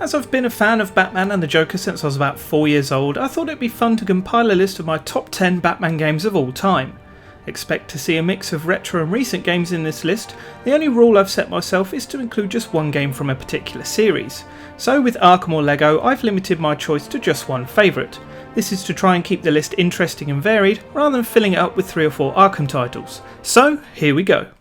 As I've been a fan of Batman and the Joker since I was about 4 years old, I thought it'd be fun to compile a list of my top 10 Batman games of all time. Expect to see a mix of retro and recent games in this list. The only rule I've set myself is to include just one game from a particular series. So with Arkham or Lego, I've limited my choice to just one favourite. This is to try and keep the list interesting and varied, rather than filling it up with 3 or 4 Arkham titles. So here we go.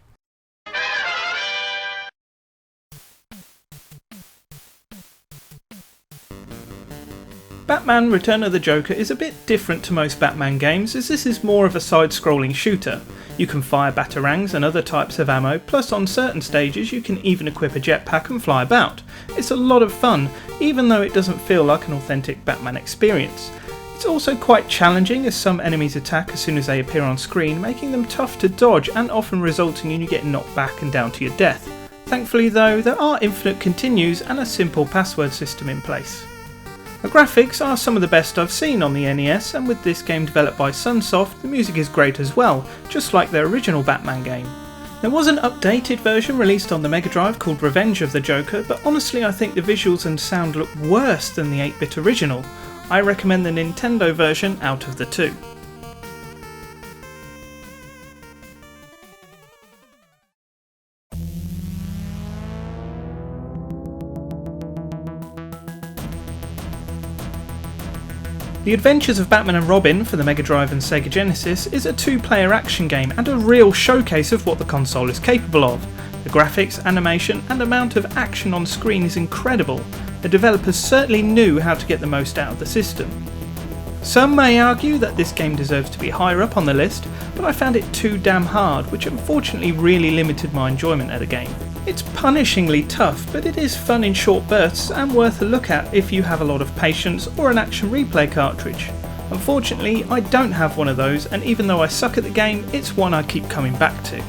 Batman Return of the Joker is a bit different to most Batman games, as this is more of a side-scrolling shooter. You can fire batarangs and other types of ammo, plus on certain stages you can even equip a jetpack and fly about. It's a lot of fun, even though it doesn't feel like an authentic Batman experience. It's also quite challenging, as some enemies attack as soon as they appear on screen, making them tough to dodge and often resulting in you getting knocked back and down to your death. Thankfully though, there are infinite continues and a simple password system in place. The graphics are some of the best I've seen on the NES, and with this game developed by Sunsoft, the music is great as well, just like their original Batman game. There was an updated version released on the Mega Drive called Revenge of the Joker, but honestly I think the visuals and sound look worse than the 8-bit original. I recommend the Nintendo version out of the two. The Adventures of Batman and Robin for the Mega Drive and Sega Genesis is a 2-player action game and a real showcase of what the console is capable of. The graphics, animation and amount of action on screen is incredible. The developers certainly knew how to get the most out of the system. Some may argue that this game deserves to be higher up on the list, but I found it too damn hard, which unfortunately really limited my enjoyment of the game. It's punishingly tough, but it is fun in short bursts and worth a look at if you have a lot of patience or an action replay cartridge. Unfortunately, I don't have one of those, and even though I suck at the game, it's one I keep coming back to.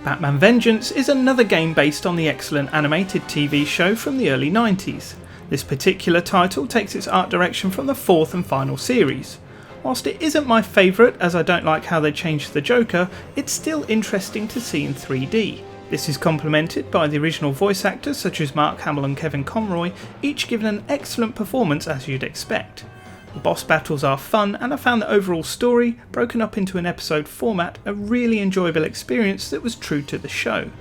Batman Vengeance is another game based on the excellent animated TV show from the early 90s. This particular title takes its art direction from the 4th and final series. Whilst it isn't my favourite, as I don't like how they changed the Joker, it's still interesting to see in 3D. This is complemented by the original voice actors such as Mark Hamill and Kevin Conroy, each giving an excellent performance as you'd expect. The boss battles are fun, and I found the overall story, broken up into an episode format, a really enjoyable experience that was true to the show.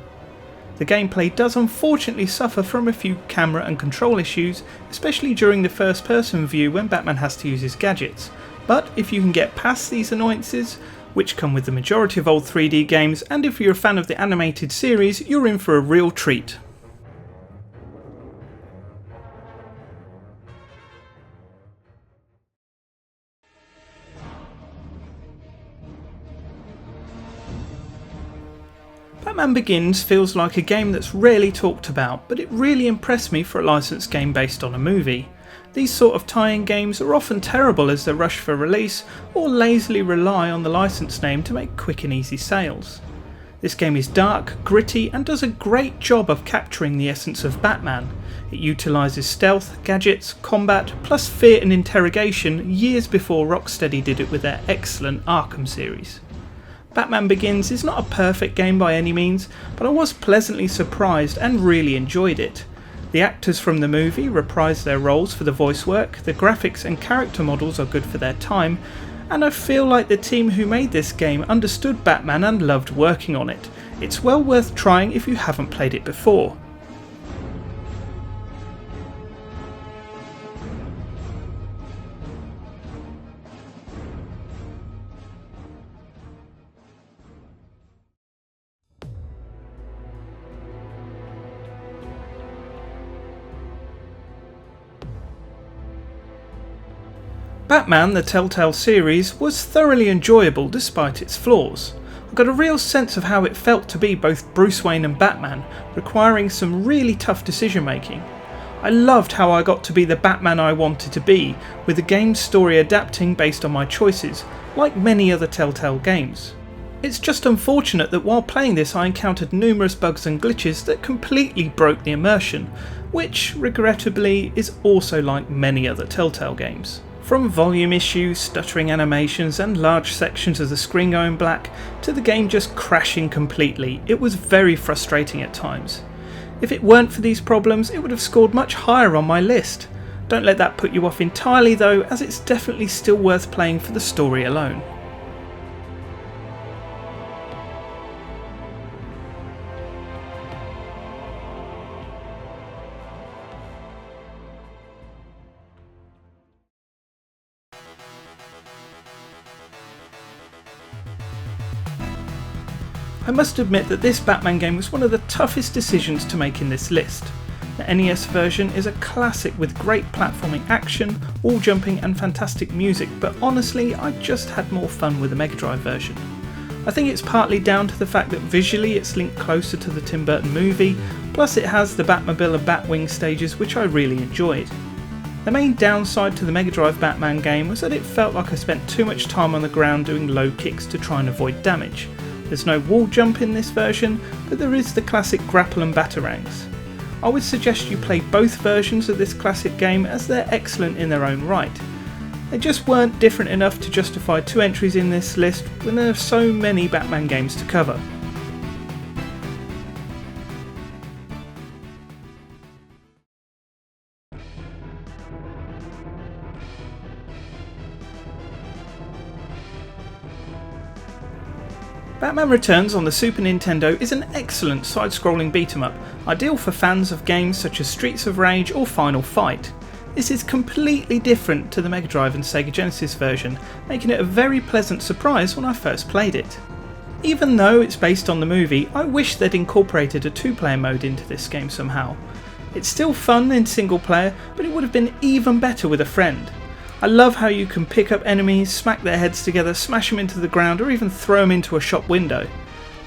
The gameplay does unfortunately suffer from a few camera and control issues, especially during the first person view when Batman has to use his gadgets, but if you can get past these annoyances, which come with the majority of old 3D games, and if you're a fan of the animated series, you're in for a real treat. Batman Begins feels like a game that's rarely talked about, but it really impressed me for a licensed game based on a movie. These sort of tie-in games are often terrible as they're rushed for release, or lazily rely on the license name to make quick and easy sales. This game is dark, gritty, and does a great job of capturing the essence of Batman. It utilises stealth, gadgets, combat, plus fear and interrogation years before Rocksteady did it with their excellent Arkham series. Batman Begins is not a perfect game by any means, but I was pleasantly surprised and really enjoyed it. The actors from the movie reprised their roles for the voice work, the graphics and character models are good for their time, and I feel like the team who made this game understood Batman and loved working on it. It's well worth trying if you haven't played it before. Batman, the Telltale series, was thoroughly enjoyable despite its flaws. I got a real sense of how it felt to be both Bruce Wayne and Batman, requiring some really tough decision making. I loved how I got to be the Batman I wanted to be, with the game's story adapting based on my choices, like many other Telltale games. It's just unfortunate that while playing this I encountered numerous bugs and glitches that completely broke the immersion, which, regrettably, is also like many other Telltale games. From volume issues, stuttering animations and large sections of the screen going black, to the game just crashing completely, it was very frustrating at times. If it weren't for these problems, it would have scored much higher on my list. Don't let that put you off entirely though, as it's definitely still worth playing for the story alone. I must admit that this Batman game was one of the toughest decisions to make in this list. The NES version is a classic with great platforming action, wall jumping and fantastic music, but honestly I just had more fun with the Mega Drive version. I think it's partly down to the fact that visually it's linked closer to the Tim Burton movie, plus it has the Batmobile and Batwing stages which I really enjoyed. The main downside to the Mega Drive Batman game was that it felt like I spent too much time on the ground doing low kicks to try and avoid damage. There's no wall jump in this version, but there is the classic grapple and batarangs. I would suggest you play both versions of this classic game as they're excellent in their own right. They just weren't different enough to justify 2 entries in this list when there are so many Batman games to cover. Batman Returns on the Super Nintendo is an excellent side-scrolling beat-em-up, ideal for fans of games such as Streets of Rage or Final Fight. This is completely different to the Mega Drive and Sega Genesis version, making it a very pleasant surprise when I first played it. Even though it's based on the movie, I wish they'd incorporated a 2-player mode into this game somehow. It's still fun in single player, but it would have been even better with a friend. I love how you can pick up enemies, smack their heads together, smash them into the ground or even throw them into a shop window.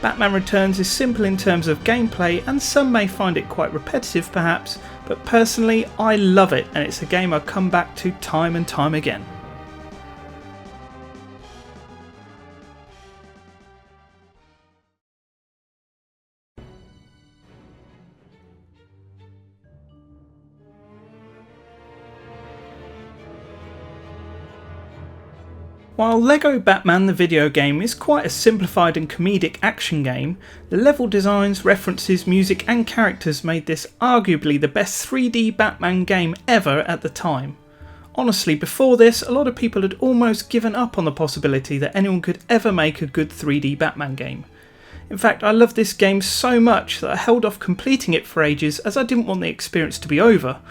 Batman Returns is simple in terms of gameplay and some may find it quite repetitive perhaps, but personally I love it and it's a game I come back to time and time again. While LEGO Batman the video game is quite a simplified and comedic action game, the level designs, references, music and characters made this arguably the best 3D Batman game ever at the time. Honestly, before this, a lot of people had almost given up on the possibility that anyone could ever make a good 3D Batman game. In fact, I loved this game so much that I held off completing it for ages as I didn't want the experience to be over.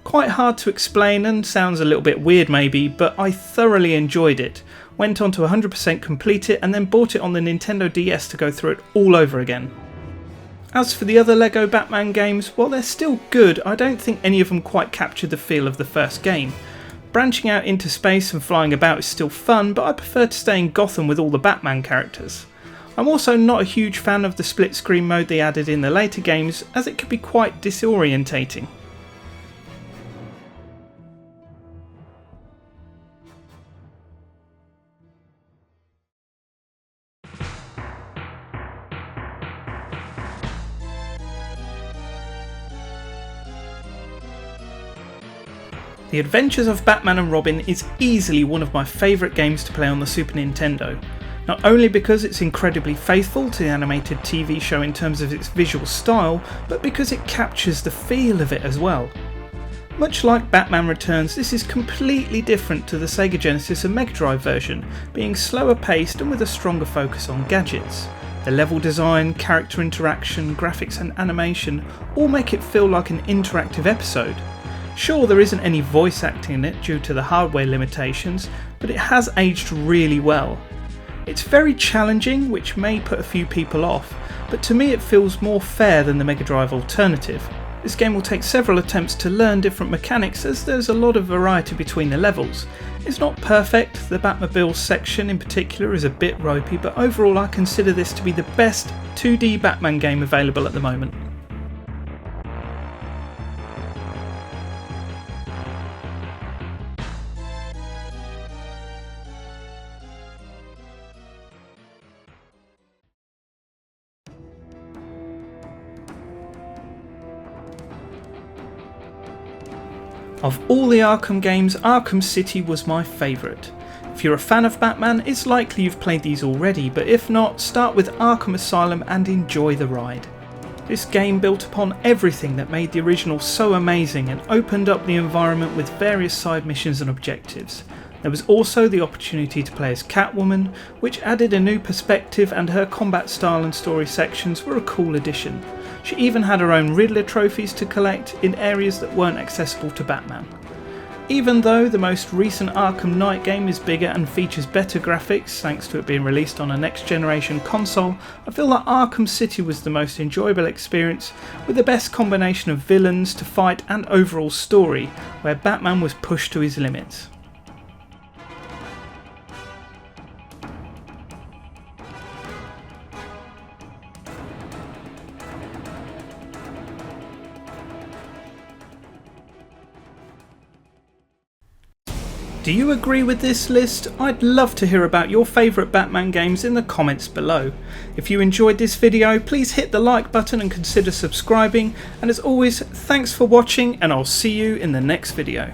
Quite hard to explain and sounds a little bit weird maybe, but I thoroughly enjoyed it. Went on to 100% complete it and then bought it on the Nintendo DS to go through it all over again. As for the other LEGO Batman games, while they're still good, I don't think any of them quite captured the feel of the first game. Branching out into space and flying about is still fun, but I prefer to stay in Gotham with all the Batman characters. I'm also not a huge fan of the split screen mode they added in the later games, as it could be quite disorientating. The Adventures of Batman and Robin is easily one of my favourite games to play on the Super Nintendo, not only because it's incredibly faithful to the animated TV show in terms of its visual style, but because it captures the feel of it as well. Much like Batman Returns, this is completely different to the Sega Genesis and Mega Drive version, being slower paced and with a stronger focus on gadgets. The level design, character interaction, graphics and animation all make it feel like an interactive episode. Sure, there isn't any voice acting in it due to the hardware limitations, but it has aged really well. It's very challenging, which may put a few people off, but to me it feels more fair than the Mega Drive alternative. This game will take several attempts to learn different mechanics as there's a lot of variety between the levels. It's not perfect, the Batmobile section in particular is a bit ropey, but overall I consider this to be the best 2D Batman game available at the moment. Of all the Arkham games, Arkham City was my favourite. If you're a fan of Batman, it's likely you've played these already, but if not, start with Arkham Asylum and enjoy the ride. This game built upon everything that made the original so amazing and opened up the environment with various side missions and objectives. There was also the opportunity to play as Catwoman, which added a new perspective, and her combat style and story sections were a cool addition. She even had her own Riddler trophies to collect in areas that weren't accessible to Batman. Even though the most recent Arkham Knight game is bigger and features better graphics thanks to it being released on a next generation console, I feel that Arkham City was the most enjoyable experience, with the best combination of villains to fight and overall story, where Batman was pushed to his limits. Do you agree with this list? I'd love to hear about your favourite Batman games in the comments below. If you enjoyed this video, please hit the like button and consider subscribing, and as always, thanks for watching, and I'll see you in the next video.